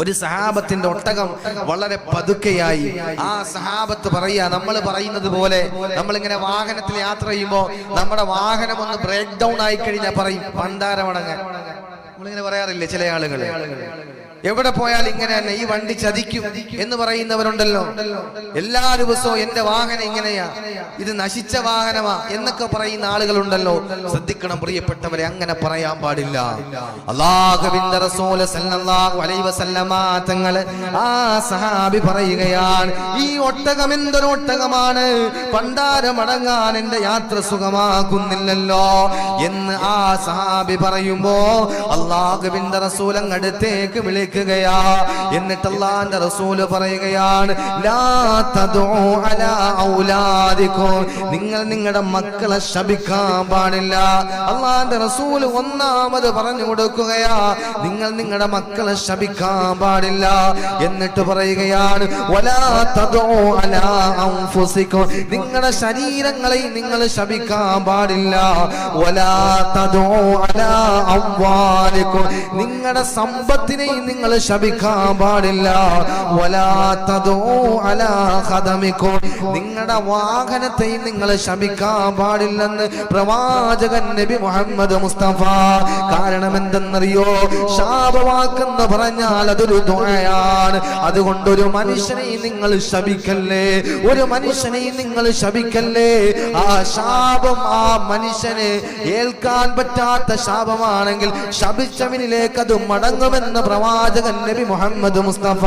ഒരു സഹാബത്തിന്റെ ഒട്ടകം വളരെ പതുക്കെയായി. ആ സഹാബത്ത് പറയാ, നമ്മൾ പറയുന്നത് പോലെ നമ്മളിങ്ങനെ വാഹനത്തിൽ യാത്ര ചെയ്യുമ്പോൾ നമ്മുടെ വാഹനം ഒന്ന് ബ്രേക്ക് ഡൗൺ ആയി കഴിഞ്ഞാൽ പറയും പണ്ടാരമടങ്ങാൻ. നമ്മളിങ്ങനെ പറയാറില്ലേ ചില ആളുകൾ? എവിടെ പോയാൽ ഇങ്ങനെ തന്നെ, ഈ വണ്ടി ചതിക്കും എന്ന് പറയുന്നവരുണ്ടല്ലോ. എല്ലാ ദിവസവും എന്റെ വാഹനം ഇങ്ങനെയാ, ഇത് നശിച്ച വാഹനമാ എന്നൊക്കെ പറയുന്ന ആളുകളുണ്ടല്ലോ. ശ്രദ്ധിക്കണം പ്രിയപ്പെട്ടവരെ, അങ്ങനെ പറയാൻ പാടില്ല. അല്ലാഹുവിന്റെ റസൂൽ സല്ലല്ലാഹു അലൈഹി വസല്ലമ തങ്ങൾ ആ സഹാബി പറയുകയാണ്, ഈ ഒട്ടകം എന്തൊരു ഒട്ടകമാണ്, പണ്ടാരമടങ്ങാൻ എന്റെ യാത്ര സുഖമാക്കുന്നില്ലല്ലോ എന്ന് ആ സഹാബി പറയുമ്പോ അല്ലാഹുവിന്റെ റസൂൽ അങ്ങടുത്തേക്ക് വിളിക്കുകയാ. എന്നിട്ട് അല്ലാഹുവിന്റെ റസൂൽ പറയുകയാണ്, ലാ തദഉ അലാ ഔലാദികും, നിങ്ങൾ നിങ്ങളുടെ മക്കളെ ശപിക്കാൻ പാടില്ല. അല്ലാഹുവിന്റെ റസൂൽ ഒന്നാമത് പറഞ്ഞു കൊടുക്കുകയാ, നിങ്ങൾ നിങ്ങളുടെ മക്കളെ ശപിക്കാൻ പാടില്ല. എന്നിട്ട് പറയുകയാണ്, വലാ തദഉ അലാ അൻഫുസികും, നിങ്ങളുടെ ശരീരങ്ങളെ നിങ്ങൾ ശപിക്കാൻ പാടില്ല. വലാ തദഉ അലാ അംവാലികും, നിങ്ങളുടെ സമ്പത്തിനെ നിങ്ങൾ ശപിക്കാൻ പാടില്ല. വലാ തദഉ അലാ ഖദമികും, നിങ്ങളുടെ വാഹനത്തെ നിങ്ങൾ ശപിക്കാൻ പാടില്ലെന്ന് പ്രവാചകൻ നബി മുഹമ്മദ് മുസ്തഫ. കാരണം എന്തെന്നറിയോ? ശാപവാക്കെന്ന് പറഞ്ഞാൽ അതൊരു ദുആയാണ്. അതുകൊണ്ട് ഒരു മനുഷ്യനെ നിങ്ങൾ ശപിക്കല്ലേ, ഒരു മനുഷ്യനെ നിങ്ങൾ ശപിക്കല്ലേ. ആ ശാപം ആ മനുഷ്യന് ഏൽക്കാൻ പറ്റാത്ത ശാപമാണെങ്കിൽ ശപിച്ചവനിലേക്ക് അത് മടങ്ങുമെന്ന് പ്രവാചകൻ നബി മുഹമ്മദ് മുസ്തഫ.